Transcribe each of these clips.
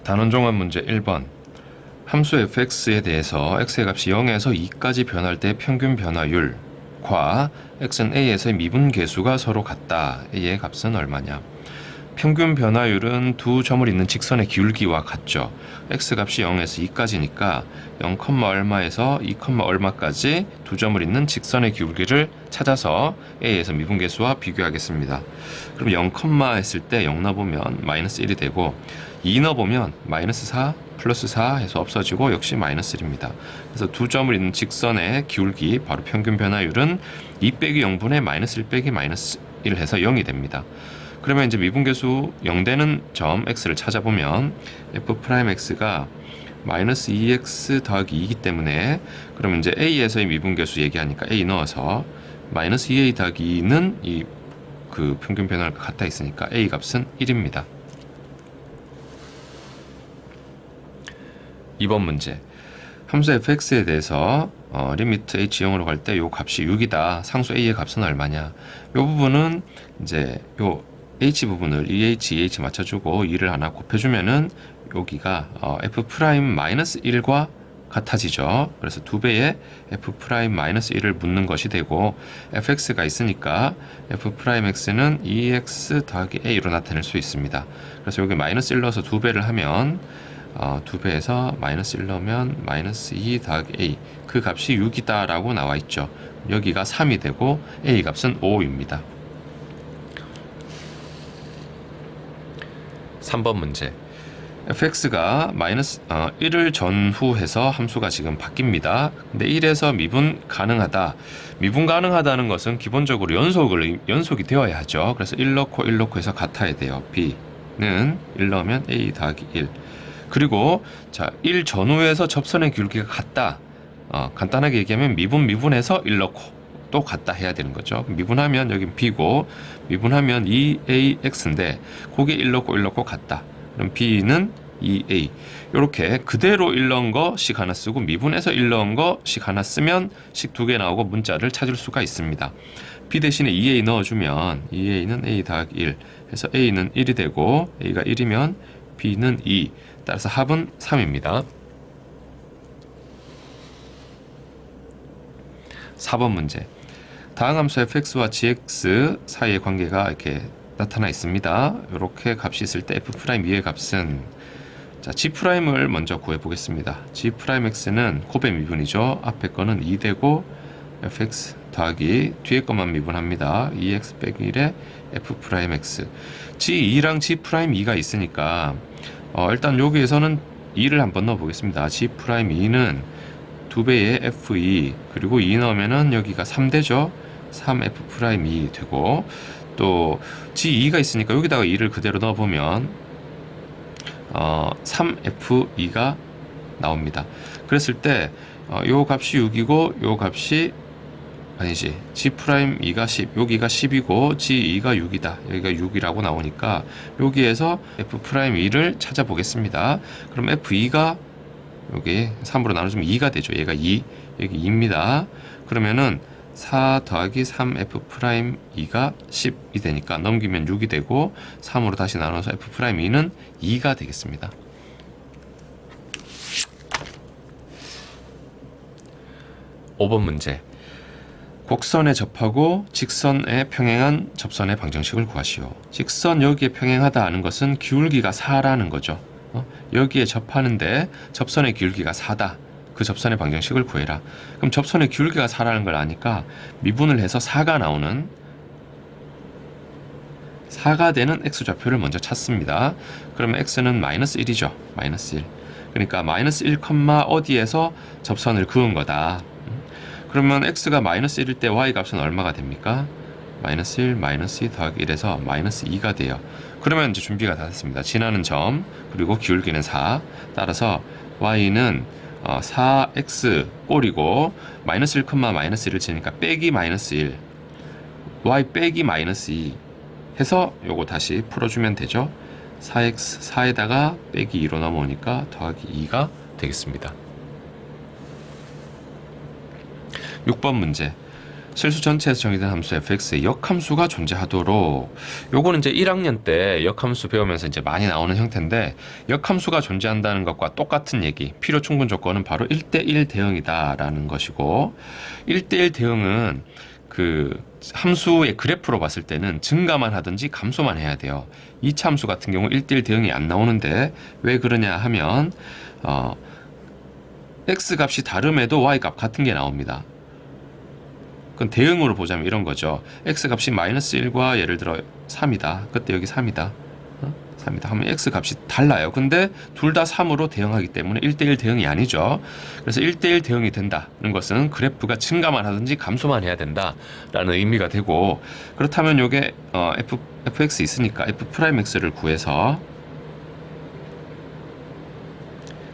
단원종합 문제 1번. 함수 fx에 대해서 x의 값이 0에서 2까지 변할 때 평균 변화율과 x는 a에서의 미분 계수가 서로 같다. a의 값은 얼마냐? 평균 변화율은 두 점을 잇는 직선의 기울기와 같죠. x값이 0에서 2까지니까 0, 얼마에서 2, 얼마까지 두 점을 잇는 직선의 기울기를 찾아서 a에서 미분계수와 비교하겠습니다. 그럼 0, 했을 때 0 넣어보면 마이너스 1이 되고 2 넣어보면 마이너스 4 플러스 4 해서 없어지고 역시 마이너스 1입니다. 그래서 두 점을 잇는 직선의 기울기 바로 평균 변화율은 2 빼기 0분의 마이너스 1 빼기 마이너스 1 해서 0이 됩니다. 그러면 이제 미분계수 0되는 점 x를 찾아보면 f'x가 마이너스 2x 더하기 2이기 때문에 그러면 이제 a에서의 미분계수 얘기하니까 a 넣어서 마이너스 2a 더하기 2는 이 그 평균 변화율과 같아 있으니까 a 값은 1입니다. 2번 문제. 함수 fx에 대해서 리미트 h 0으로 갈 때 요 값이 6이다. 상수 a의 값은 얼마냐? 요 부분은 이제 요 h 부분을 EH 맞춰주고 2를 하나 곱해주면은 여기가 f'-1과 같아지죠. 그래서 2배의 f'-1을 묻는 것이 되고 fx가 있으니까 f'x는 2x 더하기 a로 나타낼 수 있습니다. 그래서 여기 마이너스 1 넣어서 2배를 하면 2배에서 마이너스 1 넣으면 마이너스 2 더하기 a 그 값이 6이다 라고 나와 있죠. 여기가 3이 되고 a 값은 5입니다. 3번 문제. fx가 마이너스 1을 전후해서 함수가 지금 바뀝니다. 근데 1에서 미분 가능하다. 미분 가능하다는 것은 기본적으로 연속이 되어야 하죠. 그래서 1 넣고 1 넣고 해서 같아야 돼요. b는 1 넣으면 a 더하기 1. 그리고 자, 1 전후에서 접선의 기울기가 같다. 간단하게 얘기하면 미분해서 1 넣고 또 같다 해야 되는 거죠. 미분하면 여긴 b고 미분하면 2ax인데 거기에 1 넣고 1 넣고 같다. 그럼 b는 2a. 이렇게 그대로 1 넣은 거씩 하나 쓰고 미분해서 1 넣은 거씩 하나 쓰면 식 두 개 나오고 문자를 찾을 수가 있습니다. b 대신에 2a 넣어주면 2a는 a 더하기 1 해서 a는 1이 되고 a가 1이면 b는 2. 따라서 합은 3입니다. 4번 문제. 다음 함수 fx와 gx 사이의 관계가 이렇게 나타나 있습니다. 이렇게 값이 있을 때 f'2의 값은 자, g'을 먼저 구해 보겠습니다. g'x는 곱의 미분이죠. 앞에 거는 2 되고 fx 더하기 뒤에 것만 미분합니다. 2x 빼기 1에 f'x. g2랑 g'2가 있으니까 일단 여기에서는 2를 한번 넣어 보겠습니다. g'2는 2배의 f2 그리고 2 넣으면은 여기가 3되죠. 3f'2 되고 또 g2가 있으니까 여기다가 2를 그대로 넣어보면 3f2가 나옵니다. 그랬을 때 요 값이 6이고 요 값이 아니지 g'2가 10 여기가 10이고 g2가 6이다. 여기가 6이라고 나오니까 여기에서 f'2를 찾아보겠습니다. 그럼 f2가 여기 3으로 나눠주면 2가 되죠. 얘가 2 여기 2입니다. 그러면은 4 더하기 3f'2가 10이 되니까 넘기면 6이 되고 3으로 다시 나눠서 f'2는 2가 되겠습니다. 5번 문제. 곡선에 접하고 직선에 평행한 접선의 방정식을 구하시오. 직선 여기에 평행하다 하는 것은 기울기가 4라는 거죠. 여기에 접하는데 접선의 기울기가 4다. 그 접선의 방정식을 구해라. 그럼 접선의 기울기가 4라는 걸 아니까 미분을 해서 4가 나오는 4가 되는 x좌표를 먼저 찾습니다. 그러면 x는 마이너스 1이죠. 마이너스 1. 그러니까 마이너스 1, 어디에서 접선을 그은 거다. 그러면 x가 마이너스 1일 때 y 값은 얼마가 됩니까? 마이너스 1, 마이너스 2 더하기 1에서 마이너스 2가 돼요. 그러면 이제 준비가 다 됐습니다. 지나는 점, 그리고 기울기는 4. 따라서 y는 4x 꼴이고 마이너스 1, 마이너스 1을 치니까 빼기 마이너스 1 y 빼기 마이너스 2 해서 요거 다시 풀어주면 되죠. 4x 4에다가 빼기 2로 넘어오니까 더하기 2가 되겠습니다. 6번 문제. 실수 전체에서 정의된 함수 fx에 역함수가 존재하도록. 요거는 이제 1학년 때 역함수 배우면서 이제 많이 나오는 형태인데, 역함수가 존재한다는 것과 똑같은 얘기, 필요 충분 조건은 바로 1대1 대응이다라는 것이고, 1대1 대응은 그 함수의 그래프로 봤을 때는 증가만 하든지 감소만 해야 돼요. 2차 함수 같은 경우 1대1 대응이 안 나오는데 왜 그러냐 하면 x 값이 다름에도 y 값 같은 게 나옵니다. 그건 대응으로 보자면 이런 거죠. x 값이 -1과 예를 들어 3이다. 그때 여기 3이다. 3이다 하면 x 값이 달라요. 근데 둘 다 3으로 대응하기 때문에 1대1 대응이 아니죠. 그래서 1대1 대응이 된다는 것은 그래프가 증가만 하든지 감소만 해야 된다라는 의미가 되고, 그렇다면 요게 fx 있으니까 f'x를 구해서,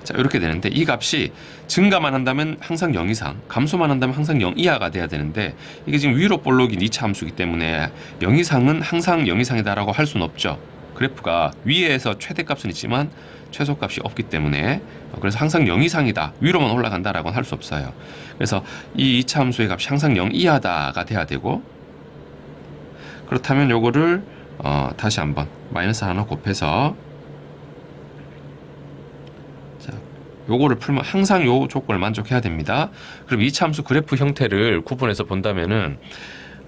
자, 이렇게 되는데, 이 값이 증가만 한다면 항상 0 이상, 감소만 한다면 항상 0 이하가 돼야 되는데, 이게 지금 위로 볼록인 2차 함수이기 때문에 0 이상은 항상 0 이상이다라고 할 수는 없죠. 그래프가 위에서 최대값은 있지만 최소값이 없기 때문에, 그래서 항상 0 이상이다, 위로만 올라간다라고는 할 수 없어요. 그래서 이 2차 함수의 값이 항상 0 이하다가 돼야 되고, 그렇다면 요거를 다시 한번 마이너스 하나 곱해서, 요거를 풀면 항상 요 조건을 만족해야 됩니다. 그럼 2차 함수 그래프 형태를 구분해서 본다면은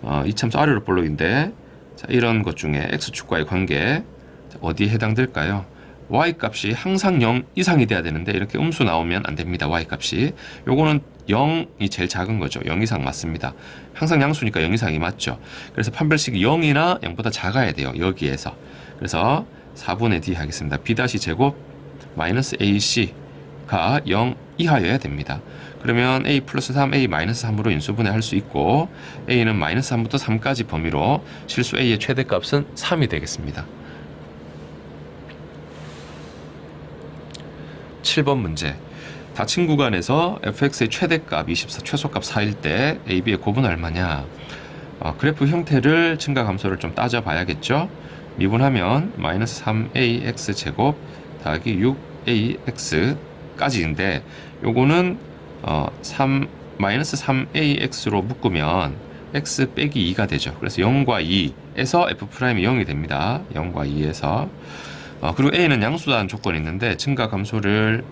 2차 함수 아래로 볼록인데, 자, 이런 것 중에 x축과의 관계 어디에 해당될까요? y 값이 항상 0 이상이 돼야 되는데 이렇게 음수 나오면 안 됩니다. y 값이 요거는 0이 제일 작은 거죠. 0 이상 맞습니다. 항상 양수니까 0 이상이 맞죠. 그래서 판별식이 0이나 0보다 작아야 돼요. 여기에서. 그래서 4분의 d 하겠습니다. b 제곱 마이너스 ac 가 0 이하여야 됩니다. 그러면 a 플러스 3, a 마이너스 3으로 인수분해 할 수 있고, a는 마이너스 3부터 3까지 범위로 실수 a의 최대값은 3이 되겠습니다. 7번 문제. 닫힌 구간에서 fx의 최대값 24, 최소값 4일 때 ab의 곱은 얼마냐? 그래프 형태를 증가 감소를 좀 따져봐야겠죠. 미분하면 마이너스 3ax 제곱 더하기 6ax 까지인데, 요거는 마이너스 3ax로 묶으면 x 빼기 2가 되죠. 그래서 0과 2에서 f'이 0이 됩니다. 0과 2에서 그리고 a는 양수라는 조건이 있는데, 증가 감소를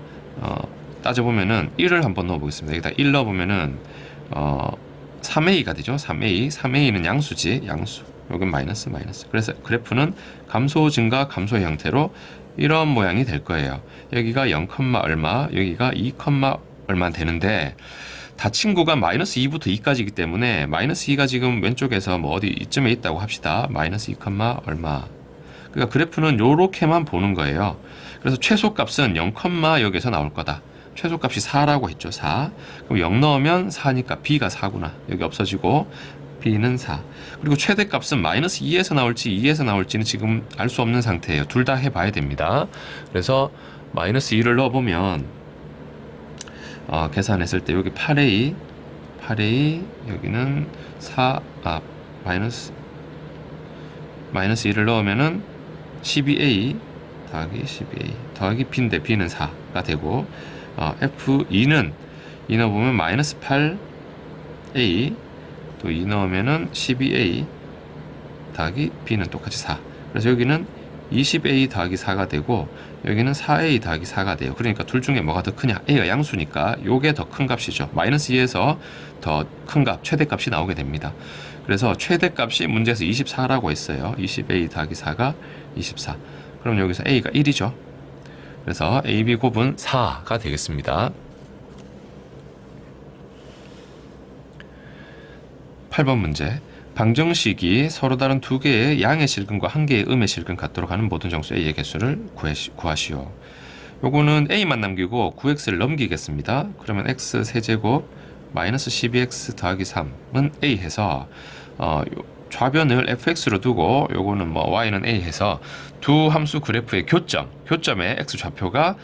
따져보면은 1을 한번 넣어보겠습니다. 여기다 1 넣어보면은 3a가 되죠. 3a는 양수지, 양수. 여긴 마이너스. 그래서 그래프는 감소 증가 감소의 형태로 이런 모양이 될 거예요. 여기가 0, 얼마, 여기가 2, 얼마 되는데, 닫힌 구간 마이너스 2부터 2까지이기 때문에 마이너스 2가 지금 왼쪽에서 뭐 어디 이쯤에 있다고 합시다. 마이너스 2, 얼마. 그러니까 그래프는 요렇게만 보는 거예요. 그래서 최소값은 0, 여기에서 나올 거다. 최소값이 4라고 했죠. 4. 그럼 0 넣으면 4니까 b가 4구나. 여기 없어지고 b는 4. 그리고 최대값은 마이너스 2에서 나올지 2에서 나올지는 지금 알 수 없는 상태예요. 둘 다 해봐야 됩니다. 그래서 마이너스 2를 넣어보면 계산했을 때 여기 8a 여기는 4, 마이너스 2를 넣으면은 12a 더하기 12a 더하기 b인데 b는 4가 되고, f2는 2 넣어보면 마이너스 8a 또 2 넣으면은 12a 더하기 b는 똑같이 4. 그래서 여기는 20a 더하기 4가 되고, 여기는 4a 더하기 4가 돼요. 그러니까 둘 중에 뭐가 더 크냐? a가 양수니까 요게 더 큰 값이죠. 마이너스 2에서 더 큰 값, 최대값이 나오게 됩니다. 그래서 최대값이 문제에서 24라고 했어요. 20a 더하기 4가 24. 그럼 여기서 a가 1이죠. 그래서 ab 곱은 4가 되겠습니다. 8번 문제. 방정식이 서로 다른 두 개의 양의 실근과 한 개의 음의 실근 같도록 하는 모든 정수 a의 개수를 구하시오. 요거는 a만 남기고 9x를 넘기겠습니다. 그러면 x 세제곱 마이너스 12x 더하기 3은 a 해서 좌변을 fx로 두고, 요거는 뭐 y는 a 해서 두 함수 그래프의 교점에 x 좌표가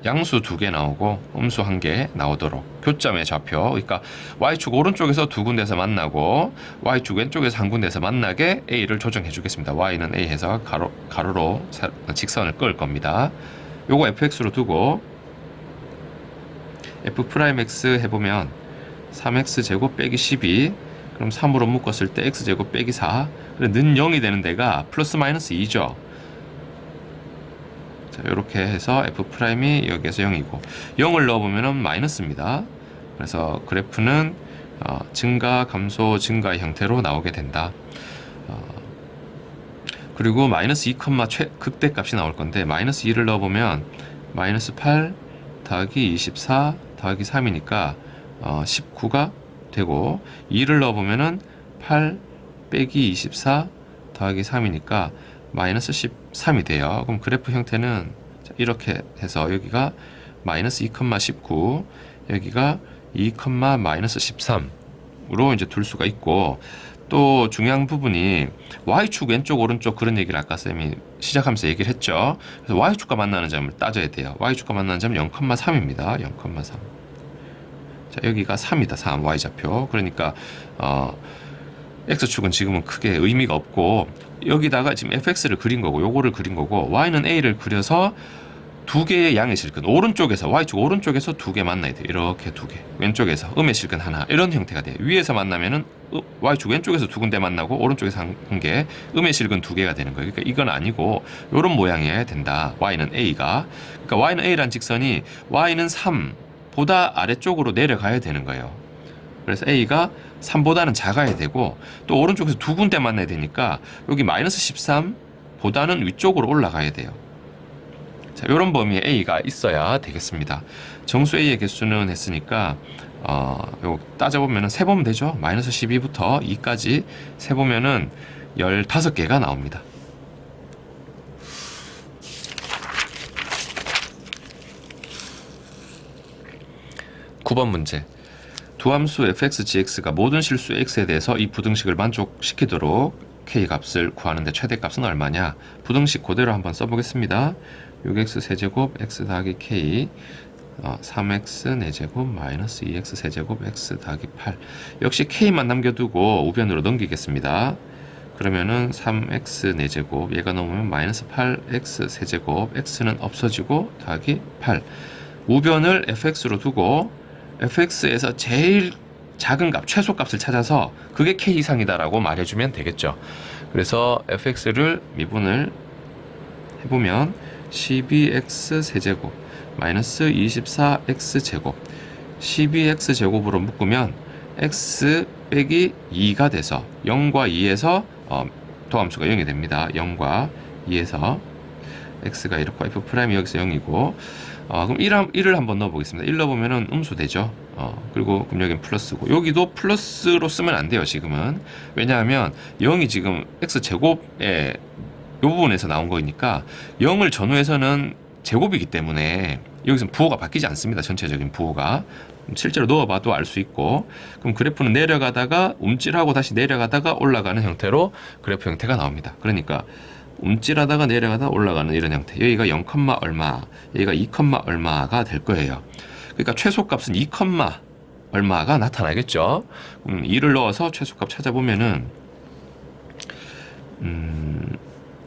양수 2개 나오고 음수 1개 나오도록 교점의 좌표, 그러니까 y축 오른쪽에서 두 군데에서 만나고 y축 왼쪽에서 한 군데에서 만나게 a를 조정해 주겠습니다. y는 a 해서 가로로 직선을 그을 겁니다. 요거 fx로 두고 f'x 해보면 3x제곱 빼기 12. 그럼 3으로 묶었을 때 x제곱 빼기 4. 그래, 는 0이 되는 데가 플러스 마이너스 2죠. 자, 이렇게 해서 f'이 여기에서 0이고 0을 넣어보면 마이너스입니다. 그래서 그래프는 증가, 감소, 증가의 형태로 나오게 된다. 그리고 마이너스 2, 극대값이 나올 건데 마이너스 2를 넣어보면 마이너스 8 더하기 24 더하기 3이니까 19가 되고 2를 넣어보면은 8 빼기 24 더하기 3이니까 마이너스 13이 돼요. 그럼 그래프 형태는 이렇게 해서 여기가 마이너스 2, 19 여기가 2, 마이너스 13으로 이제 둘 수가 있고, 또 중요한 부분이 y축 왼쪽 오른쪽 그런 얘기를 아까 쌤이 시작하면서 얘기를 했죠. 그래서 y축과 만나는 점을 따져야 돼요. y축과 만나는 점은 0,3입니다. 0,3. 자, 여기가 3이다. 3 y좌표. 그러니까 x축은 지금은 크게 의미가 없고 여기다가 지금 fx를 그린 거고 요거를 그린 거고 y는 a를 그려서 두 개의 양의 실근, 오른쪽에서 y축 오른쪽에서 두 개 만나야 돼요. 이렇게 두 개, 왼쪽에서 음의 실근 하나, 이런 형태가 돼요. 위에서 만나면은 y축 왼쪽에서 두 군데 만나고 오른쪽에서 한 개, 음의 실근 두 개가 되는 거예요. 그러니까 이건 아니고 이런 모양이어야 된다. y는 a가, 그러니까 y는 a란 직선이 y는 3보다 아래쪽으로 내려가야 되는 거예요. 그래서 a가 3보다는 작아야 되고 또 오른쪽에서 두 군데 만나야 되니까 여기 마이너스 13보다는 위쪽으로 올라가야 돼요. 자, 이런 범위에 a가 있어야 되겠습니다. 정수 a의 개수는 했으니까 요 따져보면 세보면 되죠. 마이너스 12부터 2까지 세보면은 15개가 나옵니다. (9번) 문제. 두 함수 fx, gx가 모든 실수 x에 대해서 이 부등식을 만족시키도록 k 값을 구하는데 최대값은 얼마냐? 부등식 그대로 한번 써보겠습니다. 6x 세제곱 x 더하기 k 3x 4제곱 마이너스 2x 세제곱 x 더하기 8. 역시 k만 남겨두고 우변으로 넘기겠습니다. 그러면은 3x 4제곱 얘가 넘으면 마이너스 8x 세제곱, x는 없어지고 더하기 8. 우변을 fx로 두고 fx에서 제일 작은 값, 최소값을 찾아서 그게 k 이상이다라고 말해주면 되겠죠. 그래서 fx를 미분을 해보면 12x 세제곱 마이너스 24x 제곱, 12x 제곱으로 묶으면 x 빼기 2가 돼서 0과 2에서 도함수가 0이 됩니다. 0과 2에서 x가 이렇고 f'이 여기서 0이고 그럼 1을 한번 넣어보겠습니다. 1 넣어보면 음수 되죠. 그리고 그럼 여기는 플러스고 여기도 플러스로 쓰면 안 돼요. 지금은. 왜냐하면 0이 지금 x제곱에 이 부분에서 나온 거니까 0을 전후해서는 제곱이기 때문에 여기서는 부호가 바뀌지 않습니다. 전체적인 부호가. 실제로 넣어봐도 알 수 있고, 그럼 그래프는 내려가다가 움찔하고 다시 내려가다가 올라가는 형태로 그래프 형태가 나옵니다. 그러니까 움찔하다가 내려가다 올라가는 이런 형태. 여기가 0, 얼마, 여기가 2, 얼마가 될 거예요. 그러니까 최소값은 2, 얼마가 나타나겠죠. 2를 넣어서 최소값 찾아보면은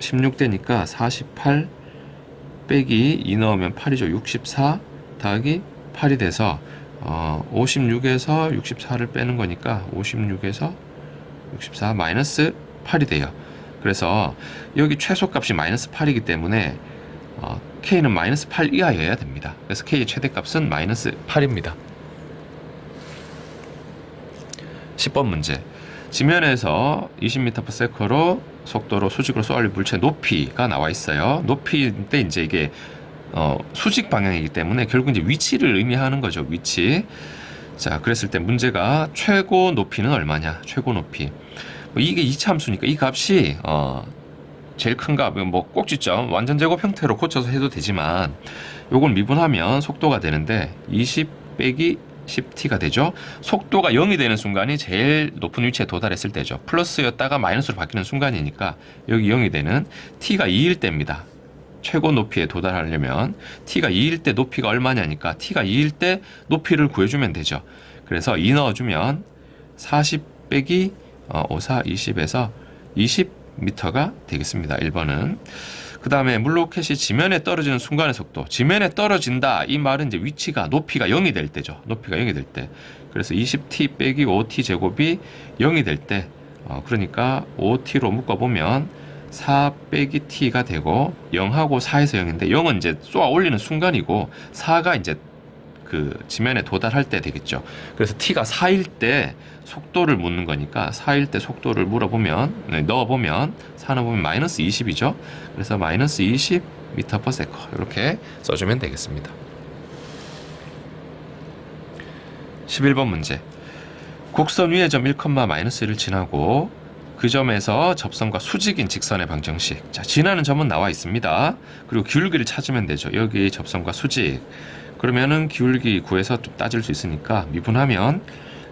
16대니까 48 빼기 2 넣으면 8이죠. 64 더하기 8이 돼서 56에서 64를 빼는 거니까 56에서 64 마이너스 8이 돼요. 그래서 여기 최소값이 마이너스 8이기 때문에 k는 마이너스 8 이하여야 됩니다. 그래서 k의 최대값은 마이너스 8입니다. 10번 문제. 지면에서 20m/s로 속도로 수직으로 쏘아올린 물체의 높이가 나와 있어요. 높이인데 이제 이게 수직 방향이기 때문에 결국 이제 위치를 의미하는 거죠. 위치. 자, 그랬을 때 문제가 최고 높이는 얼마냐? 최고 높이. 이게 이차함수니까 이 값이 제일 큰 값, 뭐 꼭지점 완전 제곱 형태로 고쳐서 해도 되지만 요걸 미분하면 속도가 되는데 20 빼기 10t가 되죠. 속도가 0이 되는 순간이 제일 높은 위치에 도달했을 때죠. 플러스였다가 마이너스로 바뀌는 순간이니까 여기 0이 되는 t가 2일 때입니다. 최고 높이에 도달하려면 t가 2일 때 높이가 얼마냐니까 t가 2일 때 높이를 구해주면 되죠. 그래서 2 넣어주면 40 빼기 5, 4, 20에서 20m가 되겠습니다. 1번은. 그 다음에 물로켓이 지면에 떨어지는 순간의 속도. 지면에 떨어진다. 이 말은 이제 위치가 높이가 0이 될 때죠. 높이가 0이 될 때. 그래서 20t 빼기 5t 제곱이 0이 될 때, 그러니까 5t로 묶어보면 4 빼기 t가 되고 0하고 4에서 0인데 0은 이제 쏘아 올리는 순간이고 4가 이제 그 지면에 도달할 때 되겠죠. 그래서 t가 4일 때 속도를 묻는 거니까 4일 때 속도를 물어보면 넣어보면 4 넣어보면 마이너스 20이죠. 그래서 마이너스 20 미터 퍼 세컨 이렇게 써주면 되겠습니다. 11번 문제. 곡선 위의 점 1,-1를 지나고 그 점에서 접선과 수직인 직선의 방정식. 자, 지나는 점은 나와 있습니다. 그리고 기울기를 찾으면 되죠. 여기 접선과 수직. 그러면은 기울기 구해서 좀 따질 수 있으니까 미분하면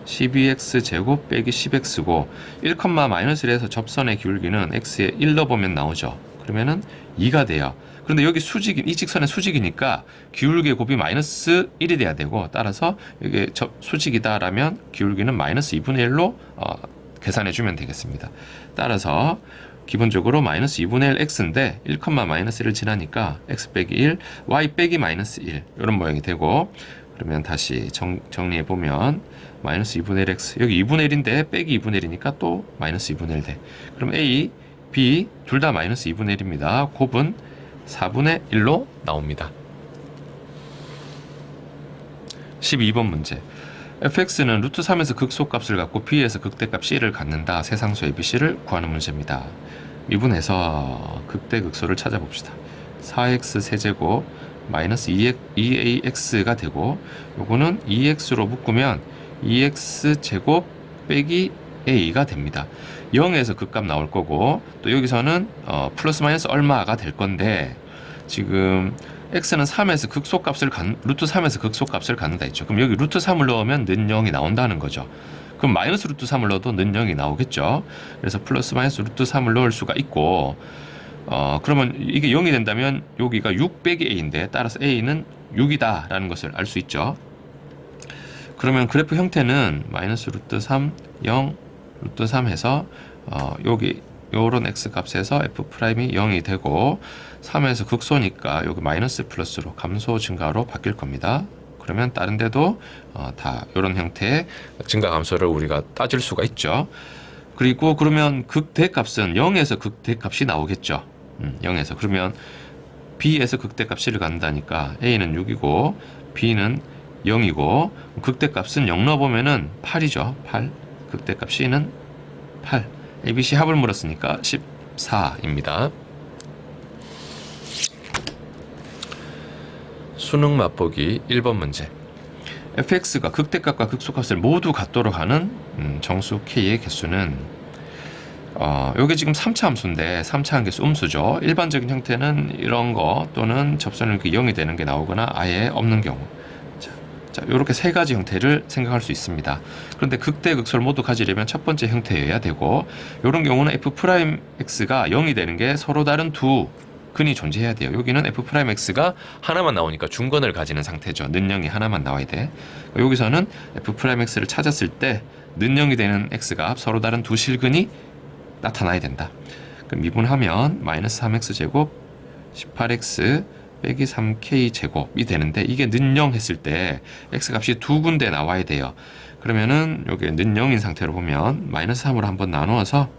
12x 제곱 빼기 10x고 1,-1에서 접선의 기울기는 x에 1 넣어보면 나오죠. 그러면은 2가 돼요. 그런데 여기 수직인 이 직선의 수직이니까 기울기의 곱이 마이너스 1이 돼야 되고 따라서 이게 수직이다라면 기울기는 마이너스 2분의 1로 계산해 주면 되겠습니다. 따라서 기본적으로 마이너스 2분의 1 x인데 1,-1을 지나니까 x 빼기 1, y 빼기 마이너스 1 이런 모양이 되고 그러면 다시 정리해보면 마이너스 2분의 1 x 여기 2분의 1인데 빼기 2분의 1이니까 또 마이너스 2분의 1 돼. 그럼 a, b 둘 다 마이너스 2분의 1입니다. 곱은 4분의 1로 나옵니다. 12번 문제. fx는 루트 3에서 극소값을 갖고 b에서 극대값 c를 갖는다. 세상수 abc를 구하는 문제입니다. 미분해서 극대극소를 찾아봅시다. 4x 세제곱 마이너스 2ax가 되고 요거는 2x로 묶으면 2x 제곱 빼기 a가 됩니다. 0에서 극값 나올 거고 또 여기서는 플러스 마이너스 얼마가 될 건데 지금 x는 3에서 극소값을 루트 3에서 극소값을 갖는다 했죠. 그럼 여기 루트 3을 넣으면 는 0이 나온다는 거죠. 그럼 마이너스 루트 3을 넣어도 는 0이 나오겠죠. 그래서 플러스 마이너스 루트 3을 넣을 수가 있고 그러면 이게 0이 된다면 여기가 6 빼기 a인데 따라서 a는 6이다 라는 것을 알 수 있죠. 그러면 그래프 형태는 마이너스 루트 3, 0, 루트 3 해서 여기 요런 x 값에서 f'이 0이 되고 3에서 극소니까 여기 마이너스 플러스로 감소 증가로 바뀔 겁니다. 그러면 다른 데도 다 이런 형태의 증가 감소를 우리가 따질 수가 있죠. 그리고 그러면 극대값은 0에서 극대값이 나오겠죠. 0에서 그러면 b에서 극대값을 갖는다니까 a는 6이고 b는 0이고 극대값은 0 넣어보면은 8이죠. 8 극대값 c는 8 ABC 합을 물었으니까 14입니다. 수능 맛보기 1번 문제. fx가 극대값과 극소값을 모두 갖도록 하는 정수 k의 개수는 요게 지금 3차 함수인데 3차 함수 음수죠. 일반적인 형태는 이런 거 또는 접선을 0이 되는 게 나오거나 아예 없는 경우. 자, 이렇게 세 가지 형태를 생각할 수 있습니다. 그런데 극대 극소를 모두 가지려면 첫 번째 형태여야 되고 이런 경우는 f'x가 0이 되는 게 서로 다른 두 근이 존재해야 돼요. 여기는 f'x가 하나만 나오니까 중건을 가지는 상태죠. 는 0이 하나만 나와야 돼. 여기서는 f'x를 찾았을 때 는 0이 되는 x가 서로 다른 두 실근이 나타나야 된다. 그럼 미분하면 마이너스 3x 제곱 18x 빼기 3k 제곱이 되는데 이게 는 0 했을 때 x 값이 두 군데 나와야 돼요. 그러면은 여기 는 0인 상태로 보면 마이너스 3으로 한번 나누어서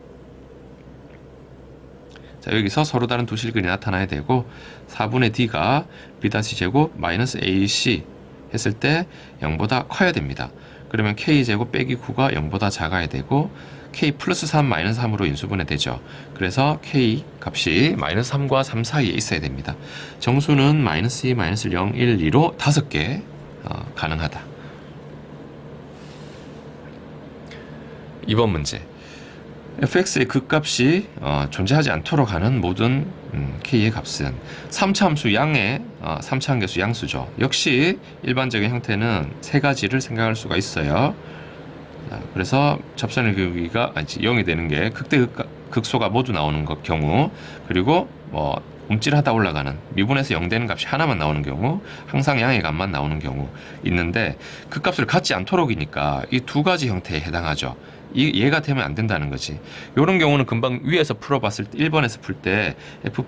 자 여기서 서로 다른 두 실근이 나타나야 되고 4분의 d가 b 제곱 마이너스 ac 했을 때 0보다 커야 됩니다. 그러면 k 제곱 빼기 9가 0보다 작아야 되고 k 플러스 3 마이너스 3으로 인수분해 되죠. 그래서 k 값이 마이너스 3과 3 사이에 있어야 됩니다. 정수는 마이너스 2, 마이너스 0, 1, 2로 5개 가능하다. 2번 문제. fx의 극값이 존재하지 않도록 하는 모든 k의 값은 3차 함수 양의 3차 함계수 양수죠. 역시 일반적인 형태는 세 가지를 생각할 수가 있어요. 그래서 접선의 기울기가 0이 되는 게 극대 극소가 모두 나오는 경우 그리고 움찔하다 올라가는 미분해서 0 되는 값이 하나만 나오는 경우 항상 양의 값만 나오는 경우 있는데 극값을 갖지 않도록이니까 이 두 가지 형태에 해당하죠. 얘가 되면 안 된다는 거지. 이런 경우는 금방 위에서 풀어봤을 때 1번에서 풀 때 f'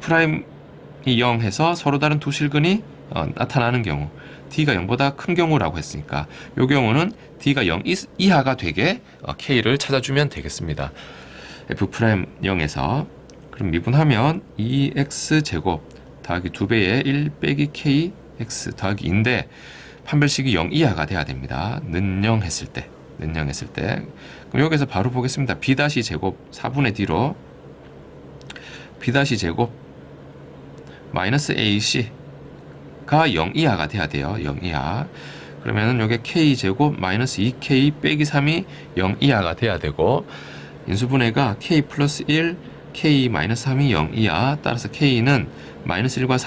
0 해서 서로 다른 두 실근이 나타나는 경우, D가 0보다 큰 경우라고 했으니까 이 경우는 D가 0 이하가 되게 K를 찾아주면 되겠습니다. F'0에서 그럼 미분하면 2x제곱 더하기 2배의 1 빼기 kx 더하기 2인데 판별식이 0 이하가 돼야 됩니다. 는영했을 때. 그럼 여기서 바로 보겠습니다. B-제곱 4분의 D로 B-제곱 마이너스 AC가 0 이하가 돼야 돼요. 0 이하. 그러면은 요게 K제곱 마이너스 2K 빼기 3이 0 이하가 돼야 되고, 인수분해가 K 플러스 1, K 마이너스 3이 0 이하, 따라서 K는 마이너스 1과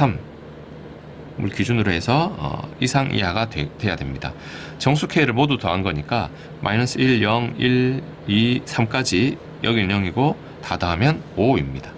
3을 기준으로 해서 이상 이하가 돼야 됩니다. 정수 K를 모두 더한 거니까 마이너스 1, 0, 1, 2, 3까지 여기는 0이고 다 더하면 5입니다.